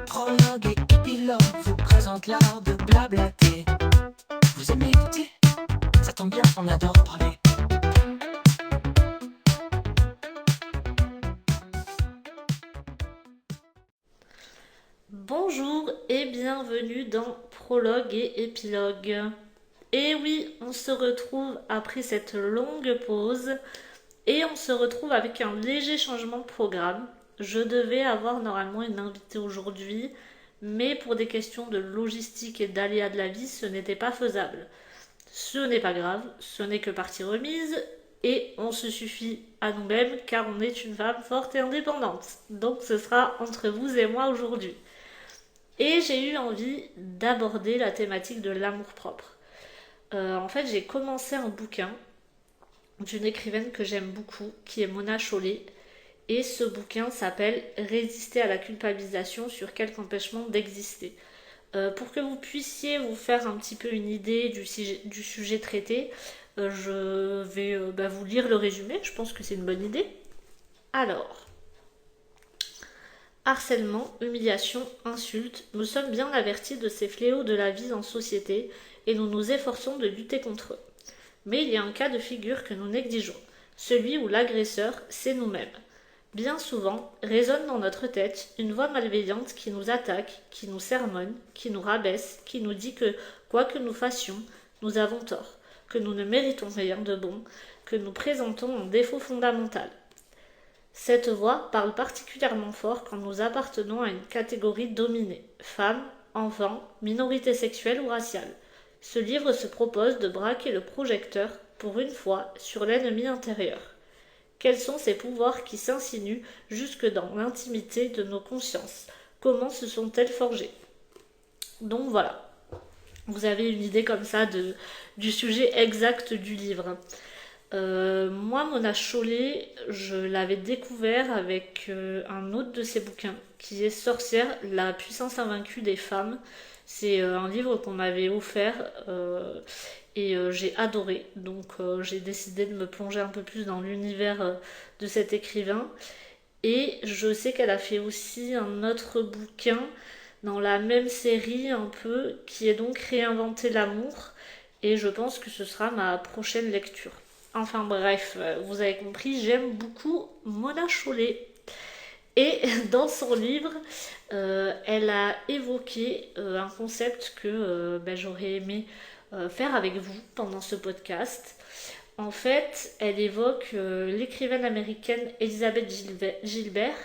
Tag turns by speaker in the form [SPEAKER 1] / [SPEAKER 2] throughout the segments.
[SPEAKER 1] Prologue et épilogue vous présentent l'art de blablater. Vous aimez écouter? Ça tombe bien, on adore parler.
[SPEAKER 2] Bonjour et bienvenue dans Prologue et Épilogue. Et oui, on se retrouve après cette longue pause et on se retrouve avec un léger changement de programme. Je devais avoir normalement une invitée aujourd'hui, mais pour des questions de logistique et d'aléas de la vie, ce n'était pas faisable. Ce n'est pas grave, ce n'est que partie remise et on se suffit à nous-mêmes car on est une femme forte et indépendante. Donc ce sera entre vous et moi aujourd'hui. Et j'ai eu envie d'aborder la thématique de l'amour-propre. En fait, j'ai commencé un bouquin d'une écrivaine que j'aime beaucoup, qui est Mona Chollet. Et ce bouquin s'appelle Résister à la culpabilisation sur quelques empêchements d'exister. Pour que vous puissiez vous faire un petit peu une idée du sujet traité, je vais vous lire le résumé, je pense que c'est une bonne idée. Alors, harcèlement, humiliation, insultes, nous sommes bien avertis de ces fléaux de la vie en société et nous nous efforçons de lutter contre eux. Mais il y a un cas de figure que nous négligeons, celui où l'agresseur, c'est nous-mêmes. Bien souvent, résonne dans notre tête une voix malveillante qui nous attaque, qui nous sermonne, qui nous rabaisse, qui nous dit que, quoi que nous fassions, nous avons tort, que nous ne méritons rien de bon, que nous présentons un défaut fondamental. Cette voix parle particulièrement fort quand nous appartenons à une catégorie dominée, femmes, enfants, minorités sexuelles ou raciales. Ce livre se propose de braquer le projecteur, pour une fois, sur l'ennemi intérieur. Quels sont ces pouvoirs qui s'insinuent jusque dans l'intimité de nos consciences? Comment se sont-elles forgées? Donc voilà, vous avez une idée comme ça du sujet exact du livre. Moi, Mona Chollet, je l'avais découvert avec un autre de ses bouquins, qui est Sorcière, la puissance invaincue des femmes. C'est un livre qu'on m'avait offert et j'ai adoré. Donc j'ai décidé de me plonger un peu plus dans l'univers de cet écrivain. Et je sais qu'elle a fait aussi un autre bouquin dans la même série un peu, qui est donc Réinventer l'amour. Et je pense que ce sera ma prochaine lecture. Enfin bref, vous avez compris, j'aime beaucoup Mona Chollet. Et dans son livre, elle a évoqué un concept que j'aurais aimé faire avec vous pendant ce podcast. En fait, elle évoque l'écrivaine américaine Elizabeth Gilbert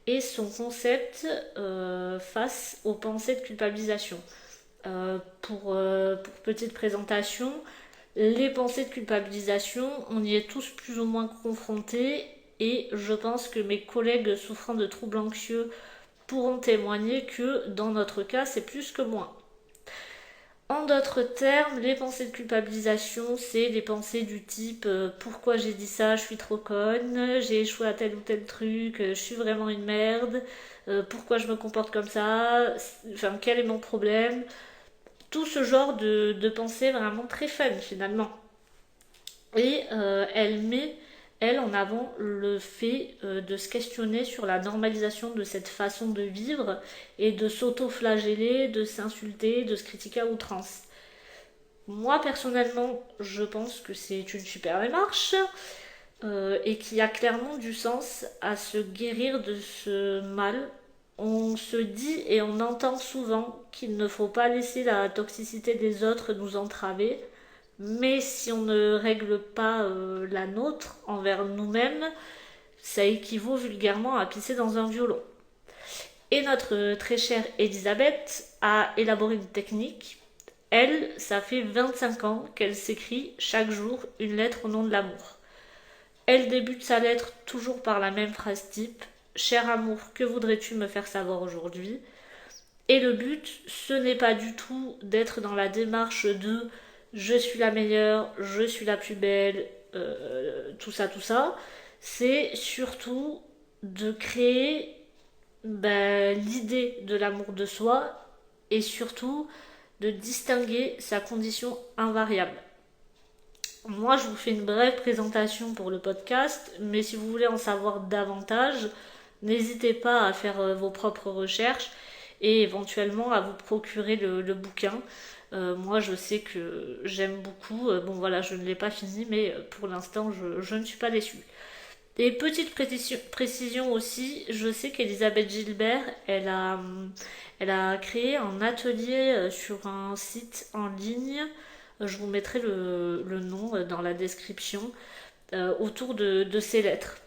[SPEAKER 2] et son concept face aux pensées de culpabilisation. Pour petite présentation, les pensées de culpabilisation, on y est tous plus ou moins confrontés et je pense que mes collègues souffrant de troubles anxieux pourront témoigner que dans notre cas, c'est plus que moins. En d'autres termes, les pensées de culpabilisation, c'est les pensées du type pourquoi j'ai dit ça, je suis trop conne, j'ai échoué à tel ou tel truc, je suis vraiment une merde, pourquoi je me comporte comme ça, enfin quel est mon problème, tout ce genre de pensées vraiment très fun finalement. Et elle met, elle, en avant le fait de se questionner sur la normalisation de cette façon de vivre et de s'auto-flageller, de s'insulter, de se critiquer à outrance. Moi, personnellement, je pense que c'est une super démarche et qu'il y a clairement du sens à se guérir de ce mal. On se dit et on entend souvent qu'il ne faut pas laisser la toxicité des autres nous entraver, mais si on ne règle pas la nôtre envers nous-mêmes, ça équivaut vulgairement à pisser dans un violon. Et notre très chère Elisabeth a élaboré une technique. Elle, ça fait 25 ans qu'elle s'écrit chaque jour une lettre au nom de l'amour. Elle débute sa lettre toujours par la même phrase type: cher amour, que voudrais-tu me faire savoir aujourd'hui? Et le but, ce n'est pas du tout d'être dans la démarche de je suis la meilleure, je suis la plus belle, tout ça. C'est surtout de créer l'idée de l'amour de soi et surtout de distinguer sa condition invariable. Moi, je vous fais une brève présentation pour le podcast, mais si vous voulez en savoir davantage, n'hésitez pas à faire vos propres recherches et éventuellement à vous procurer le bouquin. Moi, je sais que j'aime beaucoup. Bon, voilà, je ne l'ai pas fini, mais pour l'instant, je ne suis pas déçue. Et petite précision aussi, je sais qu'Elisabeth Gilbert, elle a créé un atelier sur un site en ligne. Je vous mettrai le nom dans la description autour de ces lettres.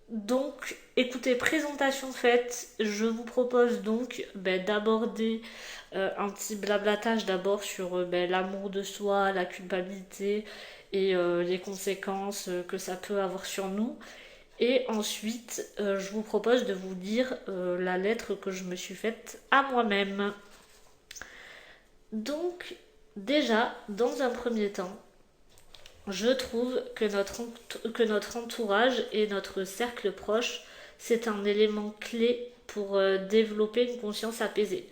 [SPEAKER 2] Donc, écoutez, présentation faite, je vous propose donc d'aborder un petit blablatage d'abord sur l'amour de soi, la culpabilité et les conséquences que ça peut avoir sur nous. Et ensuite, je vous propose de vous lire la lettre que je me suis faite à moi-même. Donc, déjà, dans un premier temps, je trouve que notre entourage et notre cercle proche, c'est un élément clé pour développer une conscience apaisée.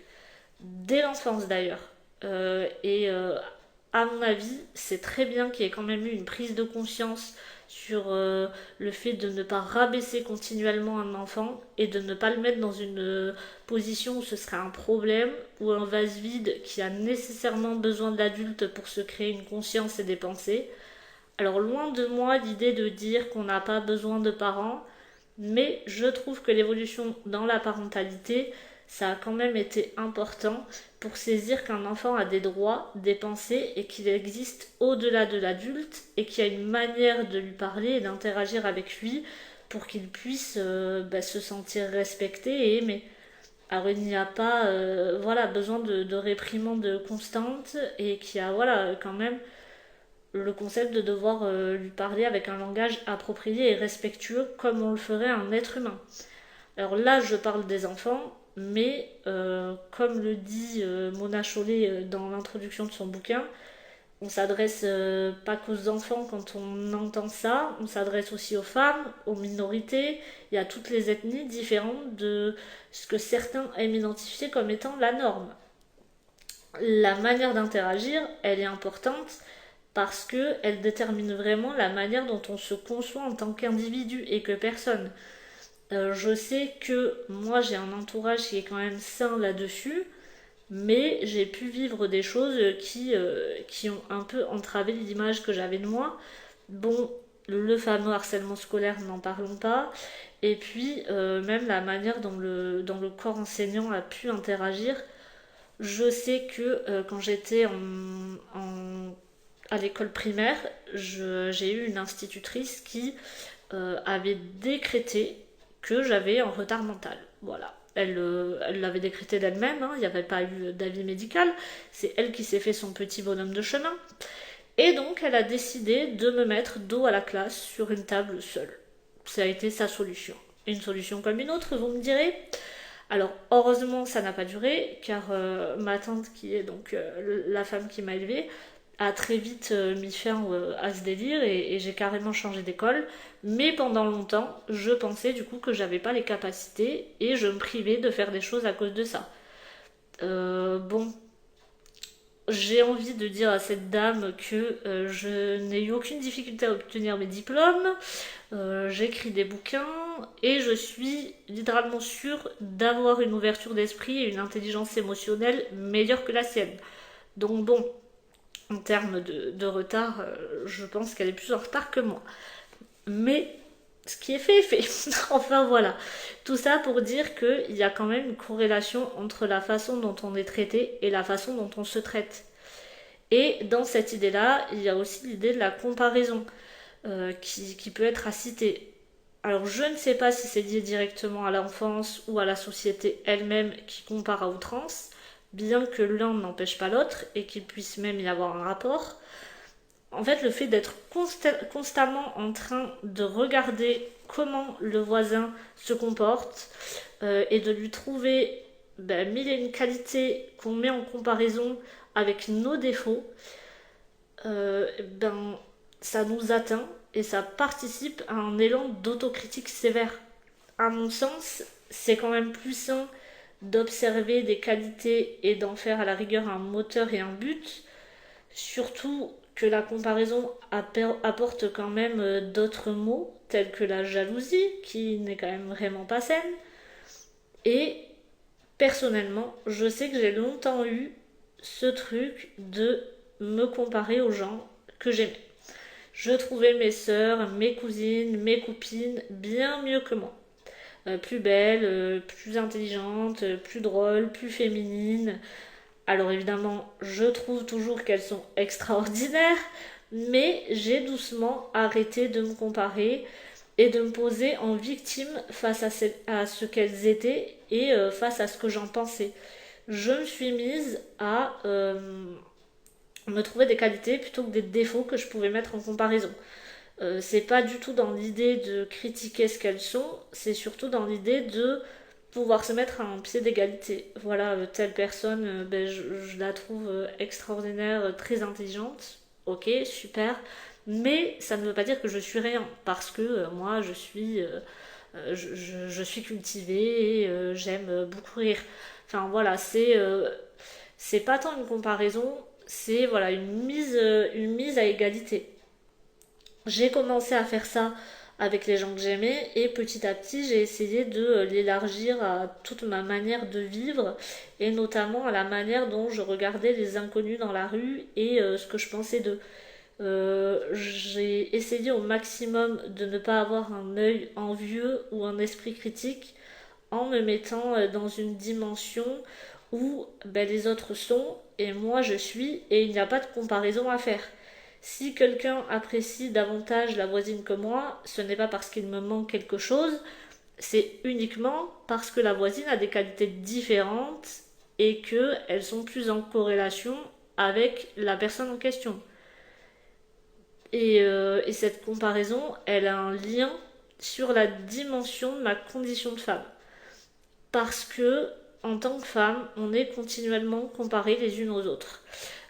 [SPEAKER 2] Dès l'enfance d'ailleurs. À mon avis, c'est très bien qu'il y ait quand même eu une prise de conscience sur le fait de ne pas rabaisser continuellement un enfant et de ne pas le mettre dans une position où ce serait un problème ou un vase vide qui a nécessairement besoin de l'adulte pour se créer une conscience et des pensées. Alors loin de moi l'idée de dire qu'on n'a pas besoin de parents, mais je trouve que l'évolution dans la parentalité, ça a quand même été important pour saisir qu'un enfant a des droits, des pensées et qu'il existe au-delà de l'adulte et qu'il y a une manière de lui parler et d'interagir avec lui pour qu'il puisse se sentir respecté et aimé. Alors il n'y a pas besoin de réprimande constante et qu'il y a quand même le concept de devoir lui parler avec un langage approprié et respectueux comme on le ferait à un être humain. Alors là, je parle des enfants, mais comme le dit Mona Chollet dans l'introduction de son bouquin, on s'adresse pas qu'aux enfants quand on entend ça, on s'adresse aussi aux femmes, aux minorités, et à toutes les ethnies différentes de ce que certains aiment identifier comme étant la norme. La manière d'interagir, elle est importante parce qu'elle détermine vraiment la manière dont on se conçoit en tant qu'individu et que personne. Je sais que moi j'ai un entourage qui est quand même sain là-dessus, mais j'ai pu vivre des choses qui ont un peu entravé l'image que j'avais de moi. Bon, le fameux harcèlement scolaire, n'en parlons pas. Et puis, même la manière dont le corps enseignant a pu interagir. Je sais que quand j'étais à l'école primaire, j'ai eu une institutrice qui avait décrété que j'avais un retard mental. Voilà. Elle l'avait décrété d'elle-même, hein, il n'y avait pas eu d'avis médical, c'est elle qui s'est fait son petit bonhomme de chemin. Et donc elle a décidé de me mettre dos à la classe sur une table seule. Ça a été sa solution. Une solution comme une autre, vous me direz. Alors heureusement ça n'a pas duré, car ma tante qui est donc la femme qui m'a élevée, a très vite mis fin à ce délire et j'ai carrément changé d'école. Mais pendant longtemps, je pensais du coup que j'avais pas les capacités et je me privais de faire des choses à cause de ça. Bon, j'ai envie de dire à cette dame que je n'ai eu aucune difficulté à obtenir mes diplômes, j'écris des bouquins et je suis littéralement sûre d'avoir une ouverture d'esprit et une intelligence émotionnelle meilleure que la sienne. Donc bon, en termes de retard, je pense qu'elle est plus en retard que moi. Mais ce qui est fait est fait. Enfin voilà. Tout ça pour dire qu'il y a quand même une corrélation entre la façon dont on est traité et la façon dont on se traite. Et dans cette idée-là, il y a aussi l'idée de la comparaison qui peut être à citer. Alors je ne sais pas si c'est lié directement à l'enfance ou à la société elle-même qui compare à outrance, bien que l'un n'empêche pas l'autre et qu'il puisse même y avoir un rapport. En fait, le fait d'être constamment en train de regarder comment le voisin se comporte et de lui trouver mille et une qualités qu'on met en comparaison avec nos défauts, ça nous atteint et ça participe à un élan d'autocritique sévère. À mon sens, c'est quand même plus sain d'observer des qualités et d'en faire à la rigueur un moteur et un but, surtout que la comparaison apporte quand même d'autres mots, tels que la jalousie, qui n'est quand même vraiment pas saine. Et personnellement, je sais que j'ai longtemps eu ce truc de me comparer aux gens que j'aimais. Je trouvais mes sœurs, mes cousines, mes copines bien mieux que moi. Plus belles, plus intelligentes, plus drôles, plus féminines. Alors évidemment, je trouve toujours qu'elles sont extraordinaires, mais j'ai doucement arrêté de me comparer et de me poser en victime face à ce qu'elles étaient et face à ce que j'en pensais. Je me suis mise à me trouver des qualités plutôt que des défauts que je pouvais mettre en comparaison. C'est pas du tout dans l'idée de critiquer ce qu'elles sont, c'est surtout dans l'idée de pouvoir se mettre à un pied d'égalité. Voilà, telle personne, je la trouve extraordinaire, très intelligente, ok, super, mais ça ne veut pas dire que je suis rien, parce que moi je suis cultivée et j'aime beaucoup rire. Enfin voilà, c'est pas tant une comparaison, c'est voilà une mise à égalité. J'ai commencé à faire ça avec les gens que j'aimais et petit à petit j'ai essayé de l'élargir à toute ma manière de vivre et notamment à la manière dont je regardais les inconnus dans la rue et ce que je pensais d'eux. J'ai essayé au maximum de ne pas avoir un œil envieux ou un esprit critique en me mettant dans une dimension où les autres sont et moi je suis et il n'y a pas de comparaison à faire. Si quelqu'un apprécie davantage la voisine que moi, ce n'est pas parce qu'il me manque quelque chose, c'est uniquement parce que la voisine a des qualités différentes et qu'elles sont plus en corrélation avec la personne en question. Et cette comparaison, elle a un lien sur la dimension de ma condition de femme. Parce que, en tant que femme, on est continuellement comparées les unes aux autres.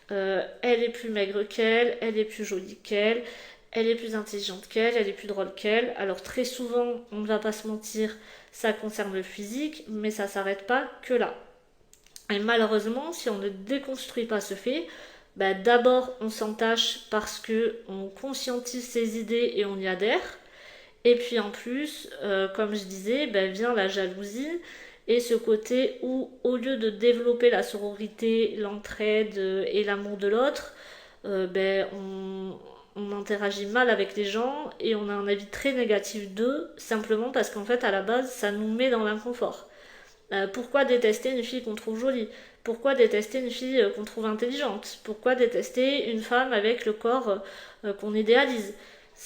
[SPEAKER 2] Elle est plus maigre qu'elle, elle est plus jolie qu'elle, elle est plus intelligente qu'elle, elle est plus drôle qu'elle. Alors très souvent, on ne va pas se mentir, ça concerne le physique, mais ça s'arrête pas que là. Et malheureusement, si on ne déconstruit pas ce fait, d'abord on s'entache parce que on conscientise ses idées et on y adhère. Et puis en plus, comme je disais, vient la jalousie et ce côté où, au lieu de développer la sororité, l'entraide et l'amour de l'autre, on interagit mal avec les gens et on a un avis très négatif d'eux, simplement parce qu'en fait, à la base, ça nous met dans l'inconfort. Pourquoi détester une fille qu'on trouve jolie? Pourquoi détester une fille qu'on trouve intelligente? Pourquoi détester une femme avec le corps qu'on idéalise?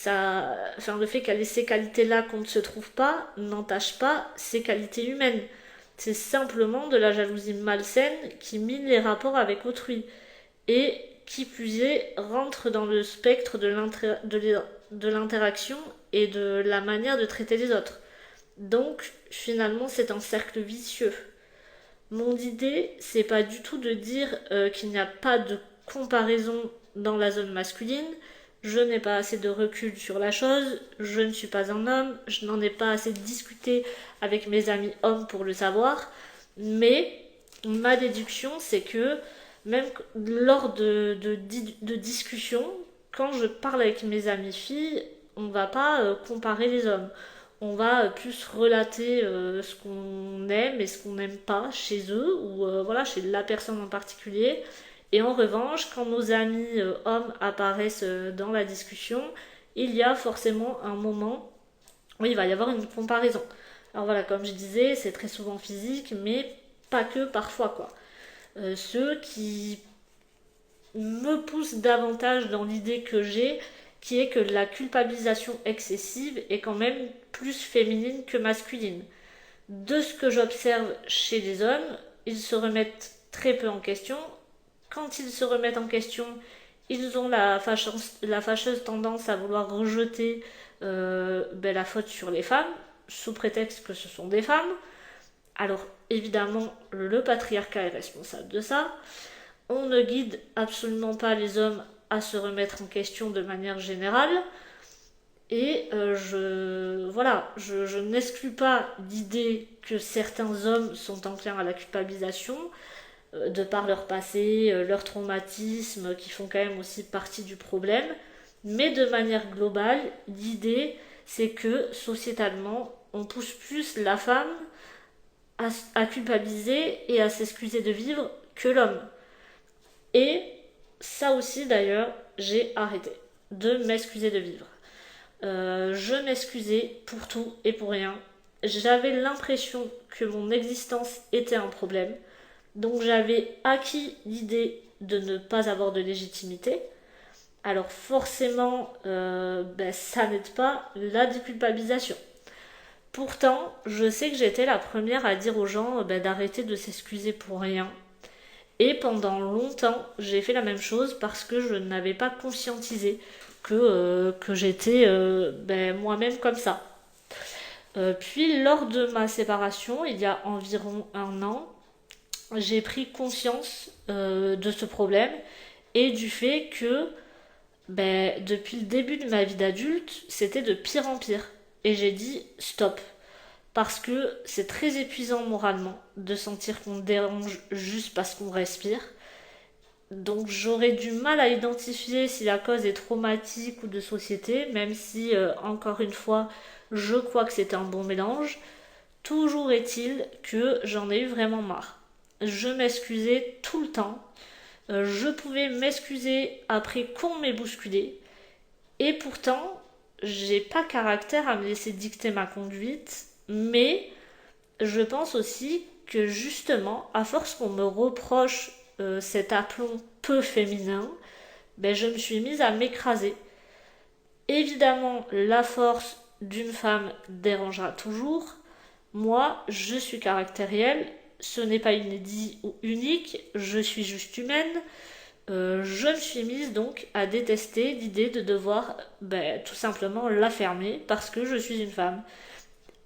[SPEAKER 2] Le fait qu'elle ait ces qualités-là qu'on ne se trouve pas n'entache pas ses qualités humaines. C'est simplement de la jalousie malsaine qui mine les rapports avec autrui et qui plus est rentre dans le spectre de l'interaction et de la manière de traiter les autres. Donc finalement c'est un cercle vicieux. Mon idée c'est pas du tout de dire qu'il n'y a pas de comparaison dans la zone masculine. Je n'ai pas assez de recul sur la chose, je ne suis pas un homme, je n'en ai pas assez discuté avec mes amis hommes pour le savoir, mais ma déduction c'est que même lors de discussions, quand je parle avec mes amis filles, on ne va pas comparer les hommes. On va plus relater ce qu'on aime et ce qu'on n'aime pas chez eux ou chez la personne en particulier. Et en revanche, quand nos amis hommes apparaissent dans la discussion, il y a forcément un moment où il va y avoir une comparaison. Alors voilà, comme je disais, c'est très souvent physique, mais pas que parfois quoi. Ceux qui me poussent davantage dans l'idée que j'ai, qui est que la culpabilisation excessive est quand même plus féminine que masculine. De ce que j'observe chez les hommes, ils se remettent très peu en question. Quand ils se remettent en question, ils ont la fâcheuse tendance à vouloir rejeter la faute sur les femmes, sous prétexte que ce sont des femmes. Alors évidemment, le patriarcat est responsable de ça. On ne guide absolument pas les hommes à se remettre en question de manière générale. Et je n'exclus pas l'idée que certains hommes sont enclins à la culpabilisation, de par leur passé, leur traumatisme, qui font quand même aussi partie du problème. Mais de manière globale, l'idée, c'est que sociétalement, on pousse plus la femme à culpabiliser et à s'excuser de vivre que l'homme. Et ça aussi, d'ailleurs, j'ai arrêté de m'excuser de vivre. Je m'excusais pour tout et pour rien. J'avais l'impression que mon existence était un problème. Donc j'avais acquis l'idée de ne pas avoir de légitimité. Alors forcément, ça n'aide pas la déculpabilisation. Pourtant, je sais que j'étais la première à dire aux gens d'arrêter de s'excuser pour rien. Et pendant longtemps, j'ai fait la même chose parce que je n'avais pas conscientisé que j'étais moi-même comme ça. Puis lors de ma séparation, il y a environ 1 an, j'ai pris conscience de ce problème et du fait que depuis le début de ma vie d'adulte, c'était de pire en pire. Et j'ai dit stop. Parce que c'est très épuisant moralement de sentir qu'on dérange juste parce qu'on respire. Donc j'aurais du mal à identifier si la cause est traumatique ou de société, même si, encore une fois, je crois que c'était un bon mélange. Toujours est-il que j'en ai eu vraiment marre. Je m'excusais tout le temps. Je pouvais m'excuser après qu'on m'ait bousculé. Et pourtant, j'ai pas caractère à me laisser dicter ma conduite, mais je pense aussi que justement, à force qu'on me reproche cet aplomb peu féminin, je me suis mise à m'écraser. Évidemment, la force d'une femme dérangera toujours. Moi, je suis caractérielle, ce n'est pas inédit ou unique, je suis juste humaine. Je me suis mise donc à détester l'idée de devoir tout simplement la fermer parce que je suis une femme.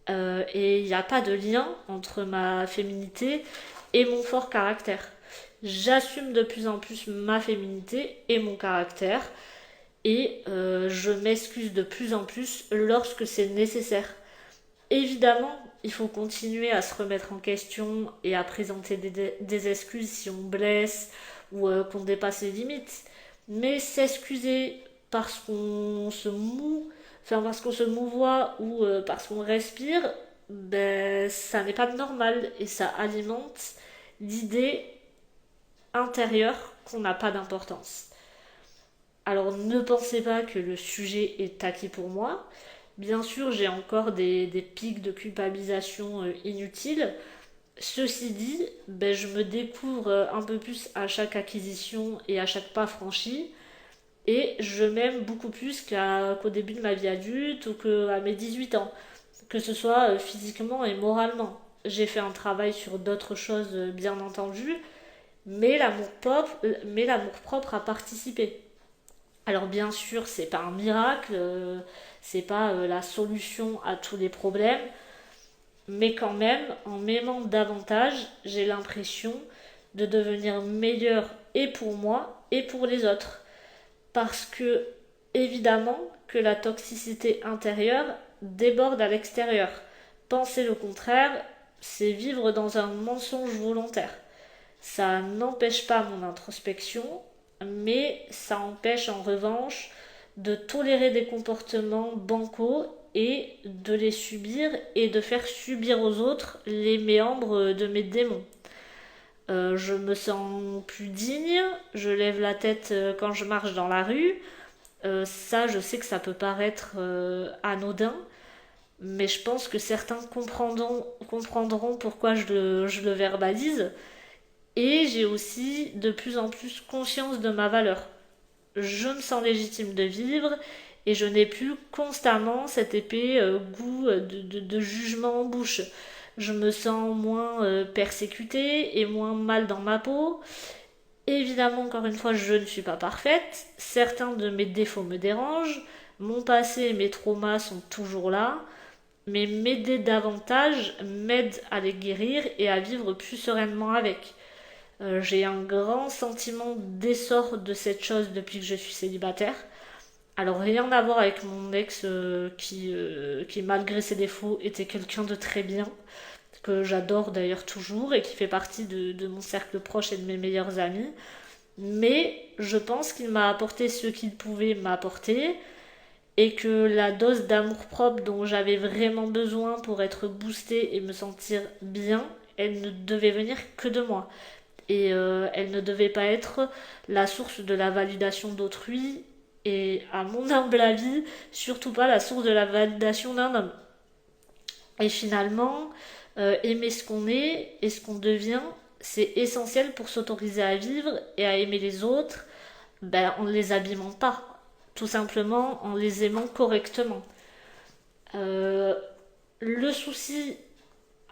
[SPEAKER 2] Et il n'y a pas de lien entre ma féminité et mon fort caractère. J'assume de plus en plus ma féminité et mon caractère et je m'excuse de plus en plus lorsque c'est nécessaire. Évidemment, il faut continuer à se remettre en question et à présenter des excuses si on blesse ou qu'on dépasse les limites. Mais s'excuser parce qu'on se parce qu'on se mouvoie ou parce qu'on respire, ça n'est pas normal et ça alimente l'idée intérieure qu'on n'a pas d'importance. Alors ne pensez pas que le sujet est acquis pour moi. Bien sûr, j'ai encore des pics de culpabilisation inutiles. Ceci dit, je me découvre un peu plus à chaque acquisition et à chaque pas franchi. Et je m'aime beaucoup plus qu'au début de ma vie adulte ou qu'à mes 18 ans. Que ce soit physiquement et moralement. J'ai fait un travail sur d'autres choses, bien entendu, mais l'amour-propre a participé. Alors bien sûr, c'est pas un miracle, c'est pas la solution à tous les problèmes, mais quand même, en m'aimant davantage, j'ai l'impression de devenir meilleure et pour moi et pour les autres. Parce que, évidemment, que la toxicité intérieure déborde à l'extérieur. Penser le contraire, c'est vivre dans un mensonge volontaire. Ça n'empêche pas mon introspection, mais ça empêche en revanche de tolérer des comportements bancals et de les subir et de faire subir aux autres les méandres de mes démons. Je me sens plus digne, je lève la tête quand je marche dans la rue. Ça, je sais que ça peut paraître anodin, mais je pense que certains comprendront pourquoi je le verbalise. Et j'ai aussi de plus en plus conscience de ma valeur. Je me sens légitime de vivre et je n'ai plus constamment cet épais goût de jugement en bouche. Je me sens moins persécutée et moins mal dans ma peau. Évidemment, encore une fois, je ne suis pas parfaite. Certains de mes défauts me dérangent. Mon passé et mes traumas sont toujours là. Mais m'aider davantage m'aide à les guérir et à vivre plus sereinement avec. J'ai un grand sentiment d'essor de cette chose depuis que je suis célibataire. Alors rien à voir avec mon ex qui malgré ses défauts était quelqu'un de très bien, que j'adore d'ailleurs toujours et qui fait partie de mon cercle proche et de mes meilleurs amis. Mais je pense qu'il m'a apporté ce qu'il pouvait m'apporter et que la dose d'amour-propre dont j'avais vraiment besoin pour être boostée et me sentir bien, elle ne devait venir que de moi. Et elle ne devait pas être la source de la validation d'autrui et, à mon humble avis, surtout pas la source de la validation d'un homme. Et finalement, aimer ce qu'on est et ce qu'on devient, c'est essentiel pour s'autoriser à vivre et à aimer les autres, en ne les abîmant pas, tout simplement en les aimant correctement. Euh, le souci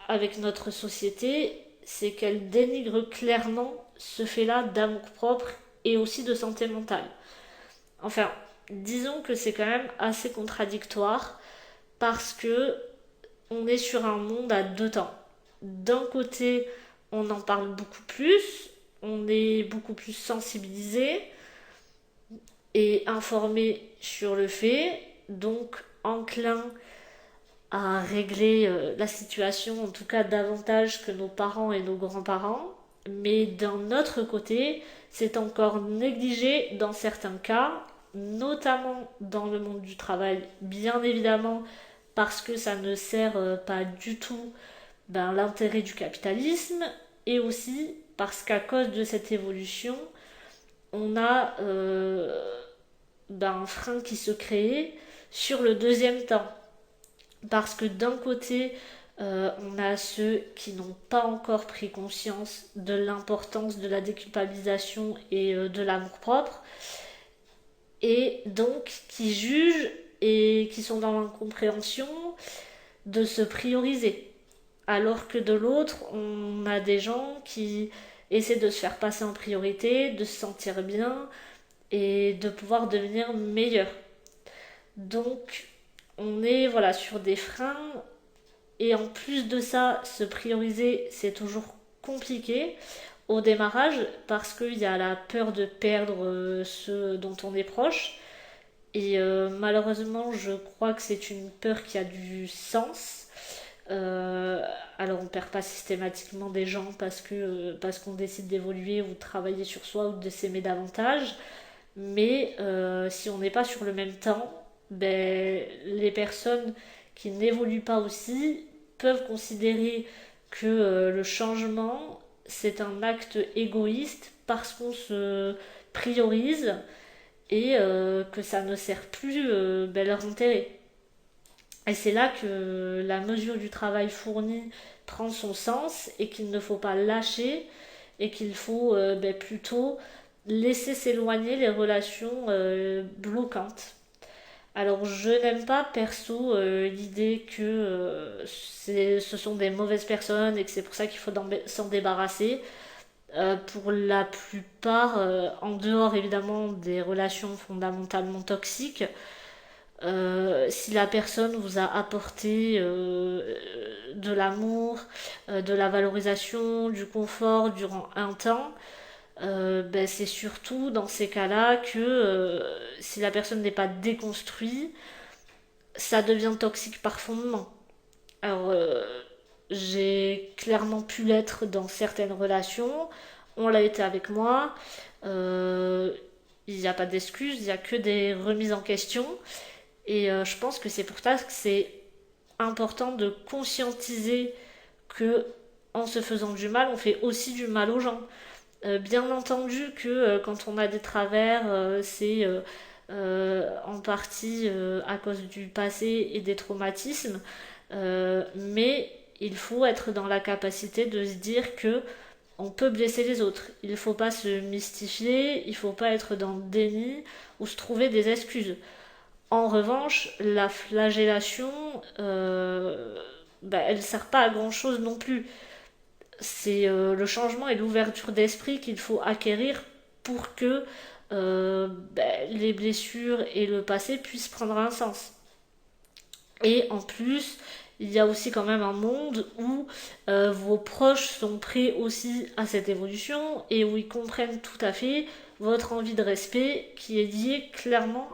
[SPEAKER 2] avec notre société, c'est qu'elle dénigre clairement ce fait-là d'amour-propre et aussi de santé mentale. Enfin, disons que c'est quand même assez contradictoire parce que on est sur un monde à deux temps. D'un côté, on en parle beaucoup plus, on est beaucoup plus sensibilisé et informé sur le fait, donc enclin à régler la situation, en tout cas davantage que nos parents et nos grands-parents. Mais d'un autre côté, c'est encore négligé dans certains cas, notamment dans le monde du travail, bien évidemment, parce que ça ne sert pas du tout l'intérêt du capitalisme, et aussi parce qu'à cause de cette évolution, on a un frein qui se crée sur le deuxième temps. Parce que d'un côté, on a ceux qui n'ont pas encore pris conscience de l'importance de la déculpabilisation et de l'amour-propre, et donc qui jugent et qui sont dans l'incompréhension de se prioriser. Alors que de l'autre, on a des gens qui essaient de se faire passer en priorité, de se sentir bien et de pouvoir devenir meilleur. Donc, on est voilà sur des freins et en plus de ça, se prioriser, c'est toujours compliqué au démarrage parce qu'il y a la peur de perdre ceux dont on est proche. Et malheureusement, je crois que c'est une peur qui a du sens. Alors on perd pas systématiquement des gens parce qu'on décide d'évoluer ou de travailler sur soi ou de s'aimer davantage. Mais si on n'est pas sur le même temps, les personnes qui n'évoluent pas aussi peuvent considérer que le changement c'est un acte égoïste parce qu'on se priorise et que ça ne sert plus leur intérêt. Et c'est là que la mesure du travail fourni prend son sens et qu'il ne faut pas lâcher et qu'il faut plutôt laisser s'éloigner les relations bloquantes. Alors je n'aime pas perso l'idée que ce sont des mauvaises personnes et que c'est pour ça qu'il faut s'en débarrasser. Pour la plupart, en dehors évidemment des relations fondamentalement toxiques, si la personne vous a apporté de l'amour, de la valorisation, du confort durant un temps, c'est surtout dans ces cas-là que si la personne n'est pas déconstruite, ça devient toxique par fondement. Alors, j'ai clairement pu l'être dans certaines relations, on l'a été avec moi, il n'y a pas d'excuses, il n'y a que des remises en question. Et je pense que c'est pour ça que c'est important de conscientiser que en se faisant du mal, on fait aussi du mal aux gens. Bien entendu que quand on a des travers, c'est en partie à cause du passé et des traumatismes, mais il faut être dans la capacité de se dire que on peut blesser les autres. Il ne faut pas se mystifier, il ne faut pas être dans le déni ou se trouver des excuses. En revanche, la flagellation, elle ne sert pas à grand chose non plus. C'est le changement et l'ouverture d'esprit qu'il faut acquérir pour que les blessures et le passé puissent prendre un sens. Et en plus, il y a aussi quand même un monde où vos proches sont prêts aussi à cette évolution et où ils comprennent tout à fait votre envie de respect qui est liée clairement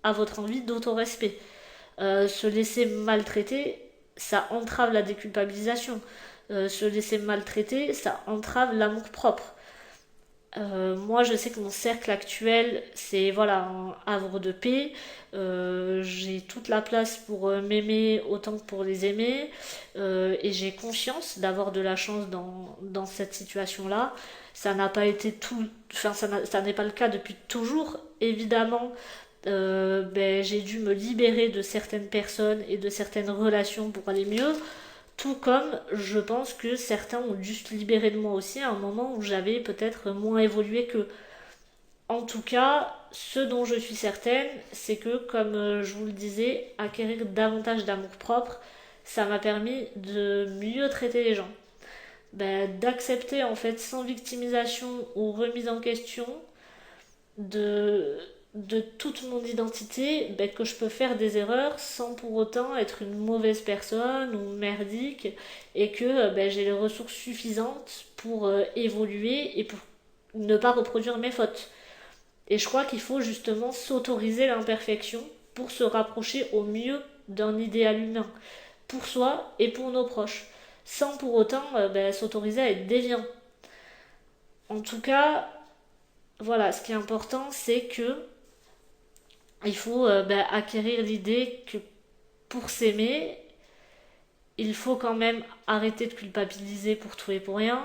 [SPEAKER 2] à votre envie d'autorespect. Se laisser maltraiter, ça entrave la déculpabilisation. Se laisser maltraiter, ça entrave l'amour-propre. Moi, je sais que mon cercle actuel, c'est voilà, un havre de paix. J'ai toute la place pour m'aimer autant que pour les aimer. Et j'ai conscience d'avoir de la chance dans cette situation-là. Ça n'a pas été tout. Enfin, ça n'est pas le cas depuis toujours. Évidemment, j'ai dû me libérer de certaines personnes et de certaines relations pour aller mieux. Tout comme je pense que certains ont dû se libérer de moi aussi à un moment où j'avais peut-être moins évolué qu'eux. En tout cas, ce dont je suis certaine, c'est que, comme je vous le disais, acquérir davantage d'amour-propre, ça m'a permis de mieux traiter les gens. D'accepter en fait sans victimisation ou remise en question de, de toute mon identité que je peux faire des erreurs sans pour autant être une mauvaise personne ou merdique et que j'ai les ressources suffisantes pour évoluer et pour ne pas reproduire mes fautes. Et je crois qu'il faut justement s'autoriser l'imperfection pour se rapprocher au mieux d'un idéal humain, pour soi et pour nos proches, sans pour autant s'autoriser à être déviant. En tout cas, voilà, ce qui est important, c'est que il faut acquérir l'idée que pour s'aimer, il faut quand même arrêter de culpabiliser pour tout et pour rien.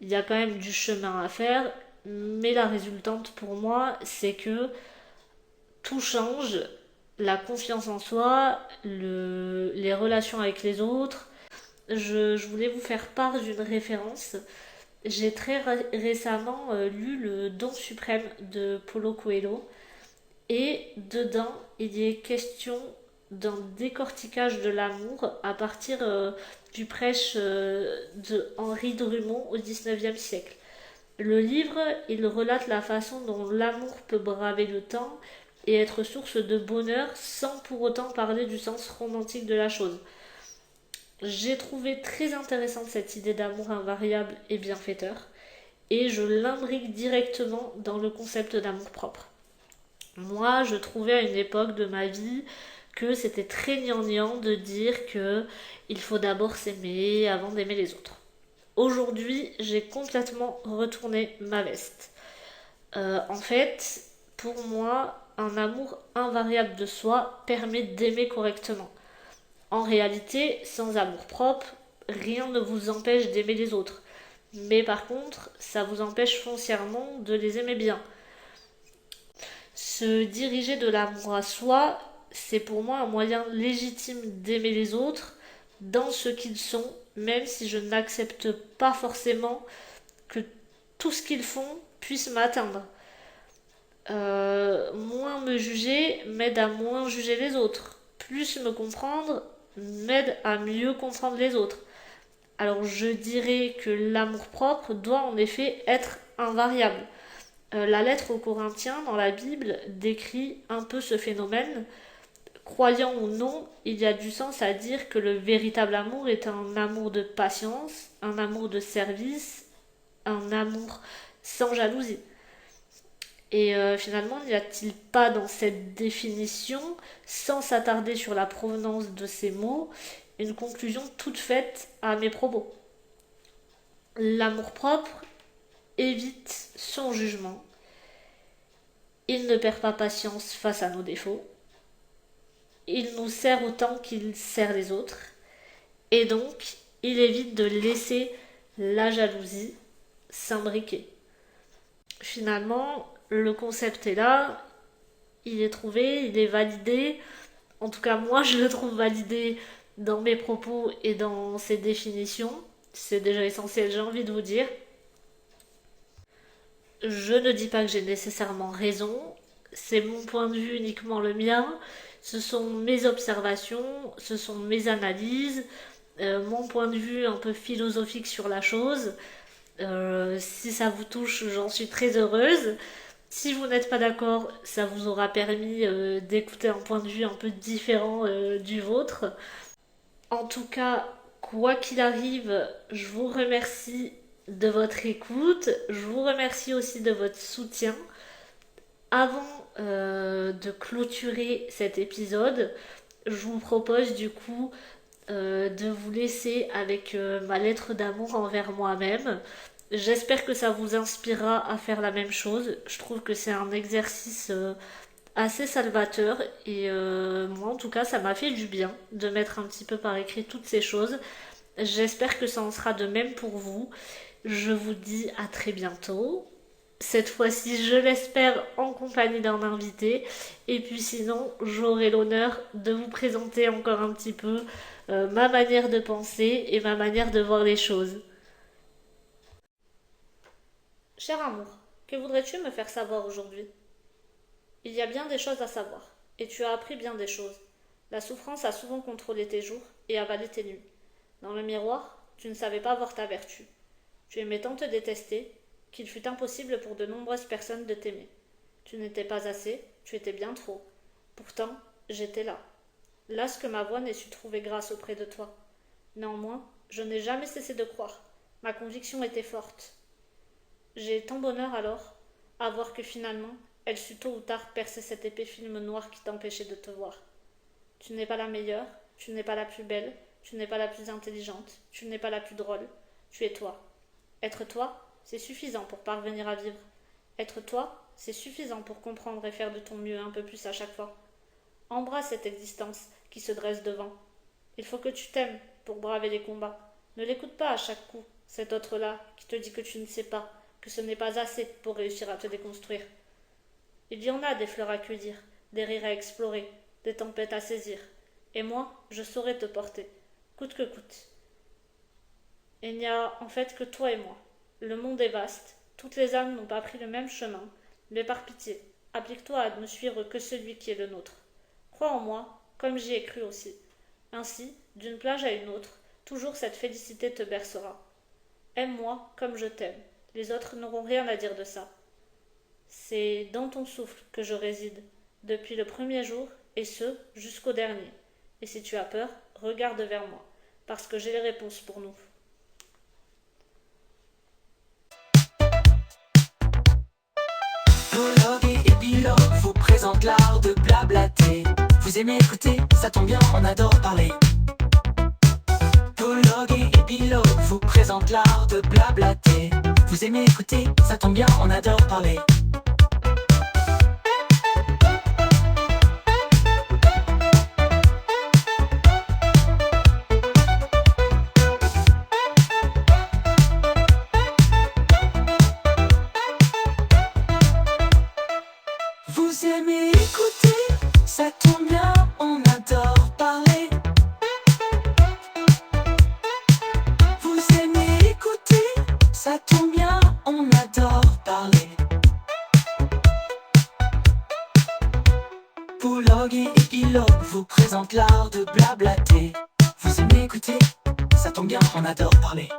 [SPEAKER 2] Il y a quand même du chemin à faire, mais la résultante pour moi, c'est que tout change, la confiance en soi, les relations avec les autres. Je voulais vous faire part d'une référence. J'ai très récemment lu Le Don suprême de Paulo Coelho. Et dedans, il y est question d'un décortiquage de l'amour à partir du prêche de Henri Drummond au XIXe siècle. Le livre, il relate la façon dont l'amour peut braver le temps et être source de bonheur sans pour autant parler du sens romantique de la chose. J'ai trouvé très intéressante cette idée d'amour invariable et bienfaiteur et je l'imbrique directement dans le concept d'amour propre. Moi, je trouvais à une époque de ma vie que c'était très gnangnan de dire que il faut d'abord s'aimer avant d'aimer les autres. Aujourd'hui, j'ai complètement retourné ma veste. En fait, pour moi, un amour invariable de soi permet d'aimer correctement. En réalité, sans amour propre, rien ne vous empêche d'aimer les autres. Mais par contre, ça vous empêche foncièrement de les aimer bien. Se diriger de l'amour à soi, c'est pour moi un moyen légitime d'aimer les autres dans ce qu'ils sont, même si je n'accepte pas forcément que tout ce qu'ils font puisse m'atteindre. Moins me juger m'aide à moins juger les autres. Plus me comprendre m'aide à mieux comprendre les autres. Alors je dirais que l'amour-propre doit en effet être invariable. La lettre aux Corinthiens dans la Bible décrit un peu ce phénomène. Croyant ou non, il y a du sens à dire que le véritable amour est un amour de patience, un amour de service, un amour sans jalousie. Et finalement, n'y a-t-il pas dans cette définition, sans s'attarder sur la provenance de ces mots, une conclusion toute faite à mes propos? L'amour-propre évite son jugement. Il ne perd pas patience face à nos défauts. Il nous sert autant qu'il sert les autres. Et donc, il évite de laisser la jalousie s'imbriquer. Finalement, le concept est là, il est trouvé, il est validé. En tout cas, moi, je le trouve validé dans mes propos et dans ses définitions. C'est déjà essentiel, j'ai envie de vous dire. Je ne dis pas que j'ai nécessairement raison, c'est mon point de vue, uniquement le mien, ce sont mes observations, ce sont mes analyses, mon point de vue un peu philosophique sur la chose. Si ça vous touche, j'en suis très heureuse. Si vous n'êtes pas d'accord, ça vous aura permis d'écouter un point de vue un peu différent du vôtre. En tout cas, quoi qu'il arrive, je vous remercie de votre écoute. Je vous remercie aussi de votre soutien. avant de clôturer cet épisode, je vous propose du coup de vous laisser avec ma lettre d'amour envers moi-même. J'espère que ça vous inspirera à faire la même chose. Je trouve que c'est un exercice assez salvateur et moi en tout cas ça m'a fait du bien de mettre un petit peu par écrit toutes ces choses. J'espère que ça en sera de même pour vous. Je vous dis à très bientôt. Cette fois-ci, je l'espère, en compagnie d'un invité. Et puis sinon, j'aurai l'honneur de vous présenter encore un petit peu ma manière de penser et ma manière de voir les choses. Cher amour, que voudrais-tu me faire savoir aujourd'hui? Il y a bien des choses à savoir, et tu as appris bien des choses. La souffrance a souvent contrôlé tes jours et avalé tes nuits. Dans le miroir, tu ne savais pas voir ta vertu. Tu aimais tant te détester qu'il fut impossible pour de nombreuses personnes de t'aimer. Tu n'étais pas assez, tu étais bien trop. Pourtant, j'étais là. Las que ma voix n'ait su trouver grâce auprès de toi. Néanmoins, je n'ai jamais cessé de croire. Ma conviction était forte. J'ai tant bonheur alors à voir que finalement, elle sut tôt ou tard percer cet épais film noir qui t'empêchait de te voir. Tu n'es pas la meilleure, tu n'es pas la plus belle, tu n'es pas la plus intelligente, tu n'es pas la plus drôle, tu es toi. Être toi, c'est suffisant pour parvenir à vivre. Être toi, c'est suffisant pour comprendre et faire de ton mieux un peu plus à chaque fois. Embrasse cette existence qui se dresse devant. Il faut que tu t'aimes pour braver les combats. Ne l'écoute pas à chaque coup, cet autre-là qui te dit que tu ne sais pas, que ce n'est pas assez pour réussir à te déconstruire. Il y en a des fleurs à cueillir, des rires à explorer, des tempêtes à saisir. Et moi, je saurai te porter, coûte que coûte. Il n'y a en fait que toi et moi. Le monde est vaste, toutes les âmes n'ont pas pris le même chemin, mais par pitié, applique-toi à ne suivre que celui qui est le nôtre. Crois en moi, comme j'y ai cru aussi. Ainsi, d'une plage à une autre, toujours cette félicité te bercera. Aime-moi comme je t'aime, les autres n'auront rien à dire de ça. C'est dans ton souffle que je réside, depuis le premier jour, et ce, jusqu'au dernier. Et si tu as peur, regarde vers moi, parce que j'ai les réponses pour nous.
[SPEAKER 1] Prologue et épilogue vous présentent l'art de blablater. Vous aimez écouter, ça tombe bien, on adore parler. Prologue et épilogue vous présentent l'art de blablater. Vous aimez écouter, ça tombe bien, on adore parler. Vous aimez écouter, ça tombe bien, on adore parler. Vous aimez écouter, ça tombe bien, on adore parler. Prologue et épilogue vous présentent l'art de blablater. Vous aimez écouter, ça tombe bien, on adore parler.